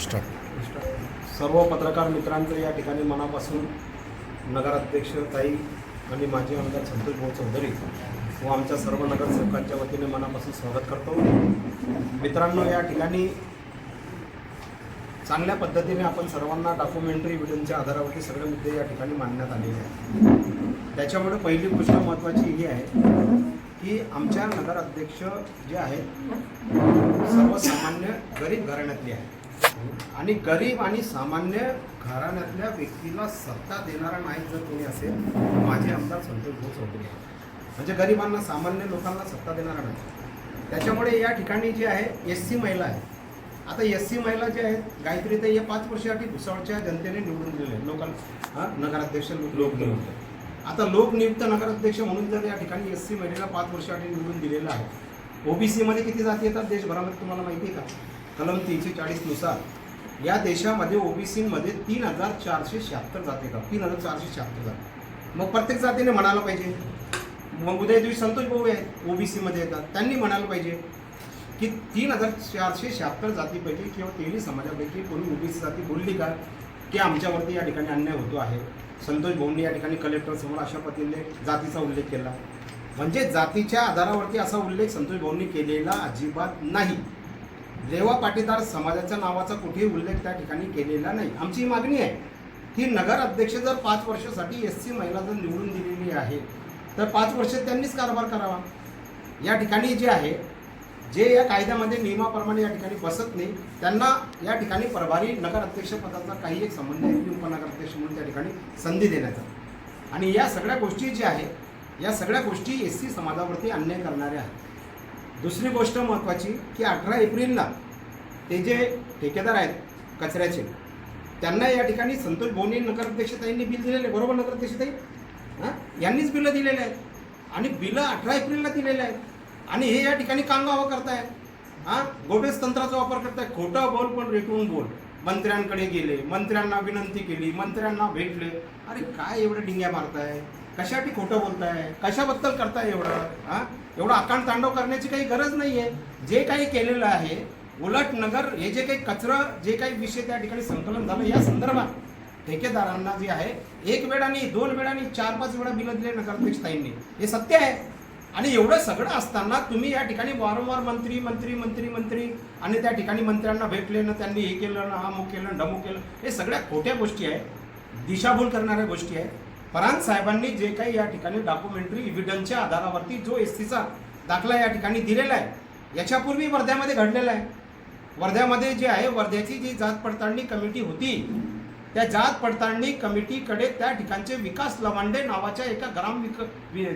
सर्व पत्रकार मित्रांचं या ठिकाणी मनापासून नगराध्यक्ष ताई आणि माजी आमदार संतोष भाऊ चौधरी व आमच्या सर्व नगरसेवकांच्या वतीने मनापासून स्वागत करतो. मित्रांनो, या ठिकाणी चांगल्या पद्धतीने आपण सर्वांना डॉक्युमेंटरी व्हिडिओच्या आधारावरती सगळे मुद्दे या ठिकाणी मांडण्यात आलेले आहेत. त्याच्यामुळे पहिली गोष्ट महत्त्वाची ही आहे की आमच्या नगराध्यक्ष जे आहेत सर्वसामान्य गरीब घराण्यातले आहेत आणि गरीब आणि सामान्य घराण्यातल्या व्यक्तीला सत्ता देणारा नाहीत जर कोणी असेल माझे आमदार संतोष भाऊ चौधरी आहे. म्हणजे गरिबांना सामान्य लोकांना सत्ता देणारा नाही. त्याच्यामुळे या ठिकाणी जे आहे SC महिला आहे. आता SC महिला जे आहेत गायत्री ते 5 वर्षासाठी भुसावळच्या जनतेने निवडून दिलेले लोकांना नगराध्यक्ष लोकनियुक्त. आता लोकनियुक्त नगराध्यक्ष म्हणून जर या ठिकाणी SC महिलेला 5 वर्षासाठी निवडून दिलेलं आहे. OBC मध्ये किती जाती येतात देशभरामध्ये तुम्हाला माहिती आहे का? कलम 340 नुसार या देशामध्ये OBC मध्ये 3476 जाती येतात. 3476 जाती. मग प्रत्येक जातीने म्हणायला पाहिजे. मग उद्या दिवशी संतोष भाऊ आहेत OBC मध्ये येतात, त्यांनी म्हणायला पाहिजे की 3476 जातीपैकी किंवा 23 समाजापैकी कोणी OBC जाती बोलली का की आमच्यावरती या ठिकाणी अन्याय होतो आहे. संतोष भाऊंनी या ठिकाणी कलेक्टर समोर अशा पद्धतीने जातीचा उल्लेख केला. म्हणजे जातीच्या आधारावरती असा उल्लेख संतोष भाऊंनी केलेला अजिबात नाही. रेवा पाटीदार समाजाच्या नावाचा कुठेही उल्लेख त्या ठिकाणी केलेला नाही. आमची मागणी आहे की नगर अध्यक्ष जर 5 वर्षासाठी SC महिला जर निवडून दिलेली आहे तर 5 वर्ष त्यांनीच कारभार करावा. या ठिकाणी जे आहे जे या कायद्यामध्ये नियमाप्रमाणे या ठिकाणी बसत नाही त्यांना या ठिकाणी प्रभारी नगराध्यक्षपदाचा काही एक संबंध आहे की उपनगराध्यक्ष म्हणून त्या ठिकाणी संधी देण्याचा. आणि या सगळ्या गोष्टी ज्या आहेत या सगळ्या गोष्टी SC समाजावरती अन्याय करणाऱ्या आहेत. दुसरी गोष्ट महत्त्वाची की 18 एप्रिलला ते जे ठेकेदार आहेत कचऱ्याचे त्यांना या ठिकाणी संतोष भाऊंनी नगराध्यक्षताईंनी बिल दिलेले, बरोबर नगराध्यक्षताई? यांनीच बिलं दिलेले आहेत आणि बिलं 18 एप्रिलला दिलेले आहेत. आणि हे या ठिकाणी कांगावा करताय, गोबेस तंत्राचा वापर करताय. खोटं बोल पण रेटून बोल. मंत्र्यांकडे गेले, मंत्र्यांना विनंती केली, मंत्र्यांना भेटले. अरे काय एवढं डिंग्या मारताय? कशासाठी खोटं बोलताय? कशाबद्दल करताय एवढं? एवढं आकांड तांडव करण्याची काही गरज नाही आहे. जे काही केलेलं आहे उलट नगर हे जे काही कचरा जे काही विषय त्या ठिकाणी संकलन झालं या संदर्भात ठेकेदारांना जे आहे 1 वेळा नाही 2 वेळा नाही 4-5 वेळा बिलं दिले नगराध्यक्षताईंनी. हे सत्य आहे. आणि एवढं सगळं असताना तुम्ही या ठिकाणी वारंवार मंत्री मंत्री मंत्री मंत्री आणि त्या ठिकाणी मंत्र्यांना भेटले ना त्यांनी हे केलं ना अमुक केलं ढमुक केलं. हे सगळ्या खोट्या गोष्टी आहेत, दिशाभूल करणाऱ्या गोष्टी आहेत. परांज साहेबांनी जे काही या ठिकाणी डॉक्युमेंटरी एव्हिडन्सच्या आधारावरती जो SCचा दाखला या ठिकाणी दिलेला आहे याच्यापूर्वी वर्ध्यामध्ये घडलेला आहे. वर्ध्यामध्ये जे आहे वर्ध्याची जी जात पडताळणी कमिटी होती त्या जात पडताळणी कमिटीकडे त्या ठिकाणचे विकास लवांडे नावाच्या एका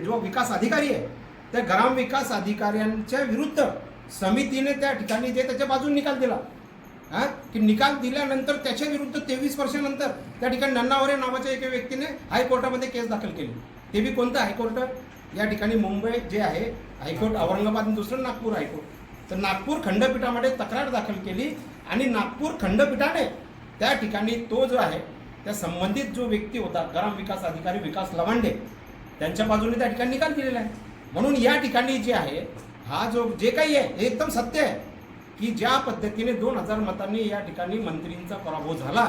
जो विकास अधिकारी आहे त्या ग्रामविकास अधिकाऱ्यांच्या विरुद्ध समितीने त्या ठिकाणी जे त्याच्या बाजूने निकाल दिला की निकाल दिल्यानंतर त्याच्या विरुद्ध 23 वर्षानंतर त्या ठिकाणी नन्नावरे नावाच्या एका व्यक्तीने हायकोर्टामध्ये केस दाखल केली. ते बी कोणतं हायकोर्ट? या ठिकाणी मुंबई जे आहे हायकोर्ट, औरंगाबाद आणि दुसरं नागपूर हायकोर्ट. तर नागपूर खंडपीठामध्ये तक्रार दाखल केली आणि नागपूर खंडपीठाने त्या ठिकाणी तो जो आहे त्या संबंधित जो व्यक्ती होता ग्रामविकास अधिकारी विकास लवांडे त्यांच्या बाजूने त्या ठिकाणी निकाल दिलेला आहे. म्हणून या ठिकाणी जे आहे हा जो जे काही आहे हे एकदम सत्य आहे की ज्या पद्धतीने 2000 मतांनी या ठिकाणी मंत्रींचा पराभव झाला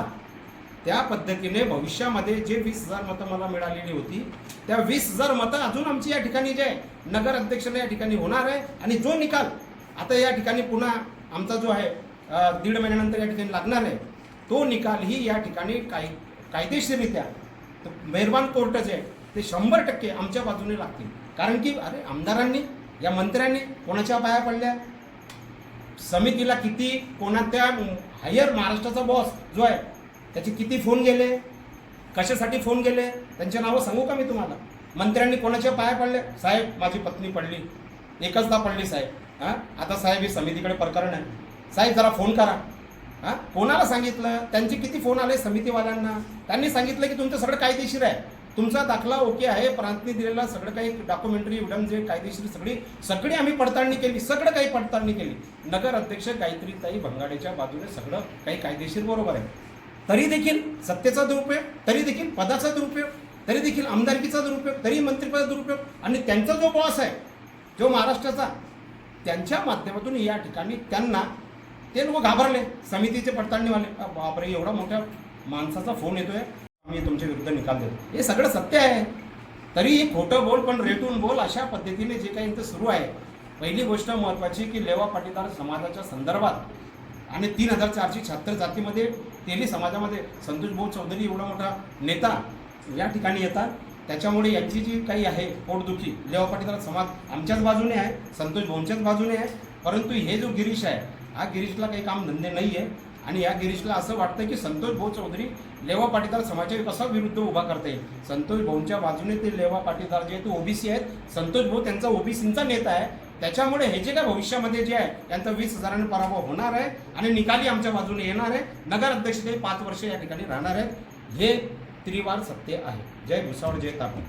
त्या पद्धतीने भविष्यामध्ये जे 20,000 मतं मला मिळालेली होती त्या 20,000 मतं अजून आमची या ठिकाणी जे आहे नगर अध्यक्षाने या ठिकाणी होणार आहे. आणि जो निकाल आता या ठिकाणी पुन्हा आमचा जो आहे 1.5 महिन्यानंतर या ठिकाणी लागणार आहे तो निकालही या ठिकाणी कायदेशीररित्या मेहरबान कोर्ट जे आहे ते 100% आमच्या बाजूने लागतील. कारण की अरे आमदारांनी या मंत्र्यांनी कोणाच्या पाया पडल्या, समितीला किती कोणाच्या हायर महाराष्ट्राचा बॉस जो आहे त्याचे किती फोन गेले, कशासाठी फोन गेले त्यांचे नावं सांगू का मी तुम्हाला? मंत्र्यांनी कोणाच्या पाया पडले? साहेब माझी पत्नी पडली, एकचदा पडली साहेब. आता साहेब ही समितीकडे प्रकरण आहे, साहेब जरा फोन करा. कोणाला सांगितलं? त्यांचे किती फोन आले समितीवाल्यांना? त्यांनी सांगितलं की तुमचं सगळं कायदेशीर आहे, तुमचा दाखला ओके आहे, प्रांतने दिलेला सगळं काही डॉक्युमेंटरी एव्हिडन्स जे कायदेशीर सगळी आम्ही पडताळणी केली, सगळं काही पडताळणी केली. नगर अध्यक्ष गायत्रीताई भंगाडेच्या बाजूने सगळं काही कायदेशीर बरोबर आहे. तरी देखील सत्तेचा दुरुपयोग, तरी देखील पदाचा दुरुपयोग, तरी देखील आमदारकीचा दुरुपयोग, तरी मंत्रिपदाचा दुरुपयोग आणि त्यांचा जो बॉस आहे जो महाराष्ट्राचा त्यांच्या माध्यमातून या ठिकाणी त्यांना ते लोक घाबरले, समितीचे पडताळणीवाले, बापरे एवढा मोठ्या माणसाचा फोन येतोय, आम्ही तुमच्या विरुद्ध निकाल देतो. हे सगळं सत्य आहे, तरी खोटं बोल पण रेटून बोल अशा पद्धतीने जे काही इथं सुरू आहे. पहिली गोष्ट महत्त्वाची की लेवा पाटीदार समाजाच्या संदर्भात आणि 3476 जातीमध्ये तेली समाजामध्ये संतोष भाऊ चौधरी एवढा मोठा नेता या ठिकाणी येतात. त्याच्यामुळे यांची जी काही आहे पोटदुखी, लेवा पाटीदार समाज आमच्याच बाजूने आहे, संतोष भाऊंच्याच बाजूने आहे. परंतु हे जो गिरीश आहे, हा गिरीशला काही काम धंदे नाही आहे आणि या गिरीशला असं वाटतं की संतोष भाऊ चौधरी लेवा पाटीदार समाजाच्या कसा विरुद्ध उभा करता येईल. संतोष भाऊंच्या बाजूने ते लेवा पाटीदार जे आहेत ते ओबीसी आहेत, संतोष भाऊ त्यांचा ओबीसींचा नेता आहे. त्याच्यामुळे हे जे काय भविष्यामध्ये जे आहे त्यांचा 20,000ने पराभव होणार आहे आणि निकाली आमच्या बाजूने येणार आहे. नगर अध्यक्ष ते 5 वर्ष या ठिकाणी राहणार आहेत. हे त्रिवार सत्य आहे. जय भुसावळ, जय तापी.